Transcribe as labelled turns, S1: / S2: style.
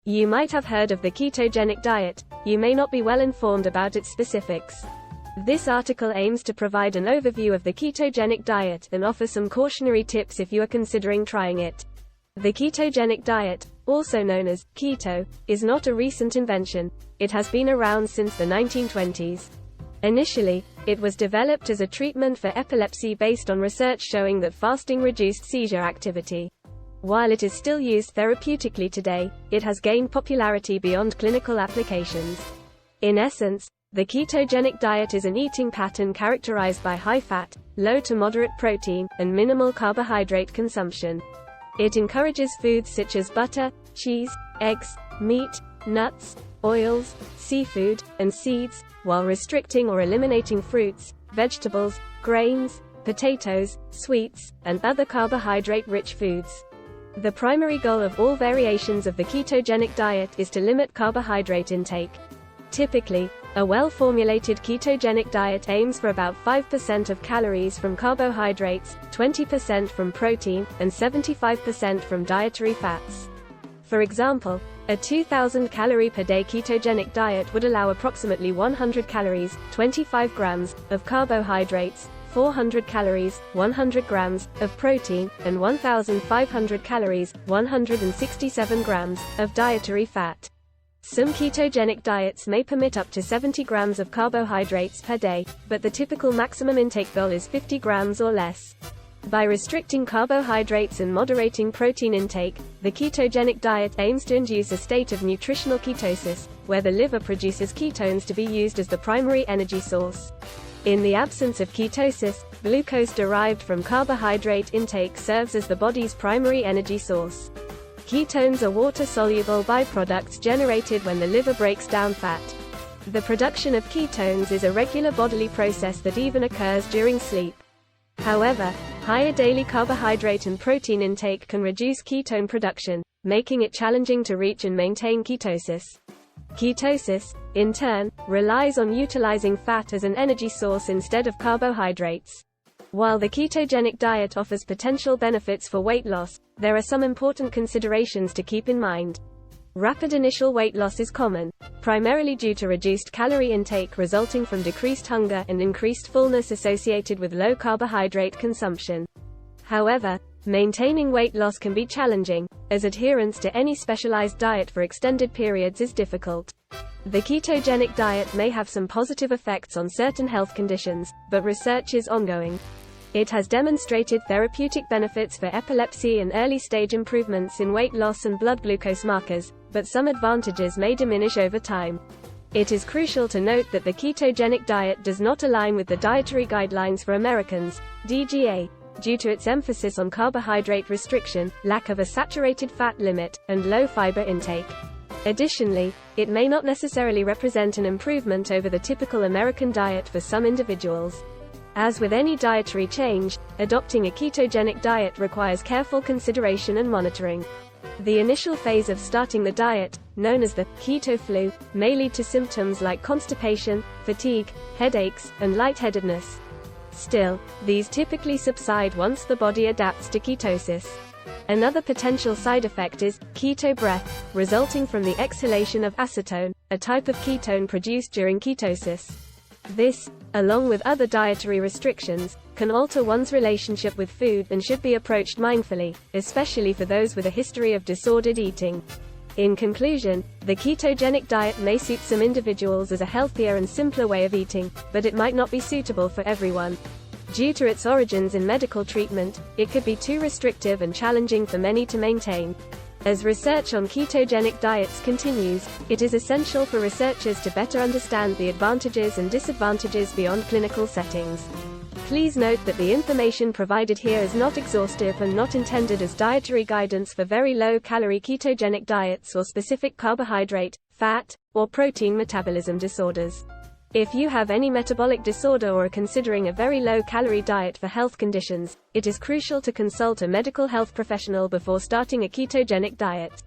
S1: You might have heard of the ketogenic diet, you may not be well informed about its specifics. This article aims to provide an overview of the ketogenic diet and offer some cautionary tips if you are considering trying it. The ketogenic diet, also known as keto, is not a recent invention. It has been around since the 1920s. Initially, it was developed as a treatment for epilepsy based on research showing that fasting reduced seizure activity. While it is still used therapeutically today, it has gained popularity beyond clinical applications. In essence, the ketogenic diet is an eating pattern characterized by high fat, low to moderate protein, and minimal carbohydrate consumption. It encourages foods such as butter, cheese, eggs, meat, nuts, oils, seafood, and seeds, while restricting or eliminating fruits, vegetables, grains, potatoes, sweets, and other carbohydrate-rich foods. The primary goal of all variations of the ketogenic diet is to limit carbohydrate intake. Typically, a well-formulated ketogenic diet aims for about 5% of calories from carbohydrates, 20% from protein, and 75% from dietary fats. For example, a 2,000 calorie per day ketogenic diet would allow approximately 100 calories, 25 grams, of carbohydrates, 400 calories, 100 grams, of protein, and 1,500 calories, 167 grams, of dietary fat. Some ketogenic diets may permit up to 70 grams of carbohydrates per day, but the typical maximum intake goal is 50 grams or less. By restricting carbohydrates and moderating protein intake, the ketogenic diet aims to induce a state of nutritional ketosis, where the liver produces ketones to be used as the primary energy source. In the absence of ketosis, glucose derived from carbohydrate intake serves as the body's primary energy source. Ketones are water-soluble byproducts generated when the liver breaks down fat. The production of ketones is a regular bodily process that even occurs during sleep. However, higher daily carbohydrate and protein intake can reduce ketone production, making it challenging to reach and maintain ketosis. Ketosis, in turn, relies on utilizing fat as an energy source instead of carbohydrates. While the ketogenic diet offers potential benefits for weight loss, there are some important considerations to keep in mind. Rapid initial weight loss is common, primarily due to reduced calorie intake resulting from decreased hunger and increased fullness associated with low carbohydrate consumption. However, maintaining weight loss can be challenging, as adherence to any specialized diet for extended periods is difficult. The ketogenic diet may have some positive effects on certain health conditions, but research is ongoing. It has demonstrated therapeutic benefits for epilepsy and early-stage improvements in weight loss and blood glucose markers, but some advantages may diminish over time. It is crucial to note that the ketogenic diet does not align with the Dietary Guidelines for Americans, DGA, due to its emphasis on carbohydrate restriction, lack of a saturated fat limit, and low fiber intake. Additionally, it may not necessarily represent an improvement over the typical American diet for some individuals. As with any dietary change, adopting a ketogenic diet requires careful consideration and monitoring. The initial phase of starting the diet, known as the keto flu, may lead to symptoms like constipation, fatigue, headaches, and lightheadedness. Still, these typically subside once the body adapts to ketosis. Another potential side effect is keto breath, resulting from the exhalation of acetone, a type of ketone produced during ketosis. This, along with other dietary restrictions, can alter one's relationship with food and should be approached mindfully, especially for those with a history of disordered eating. In conclusion, the ketogenic diet may suit some individuals as a healthier and simpler way of eating, but it might not be suitable for everyone. Due to its origins in medical treatment, it could be too restrictive and challenging for many to maintain. As research on ketogenic diets continues, it is essential for researchers to better understand the advantages and disadvantages beyond clinical settings. Please note that the information provided here is not exhaustive and not intended as dietary guidance for very low-calorie ketogenic diets or specific carbohydrate, fat, or protein metabolism disorders. If you have any metabolic disorder or are considering a very low-calorie diet for health conditions, it is crucial to consult a medical health professional before starting a ketogenic diet.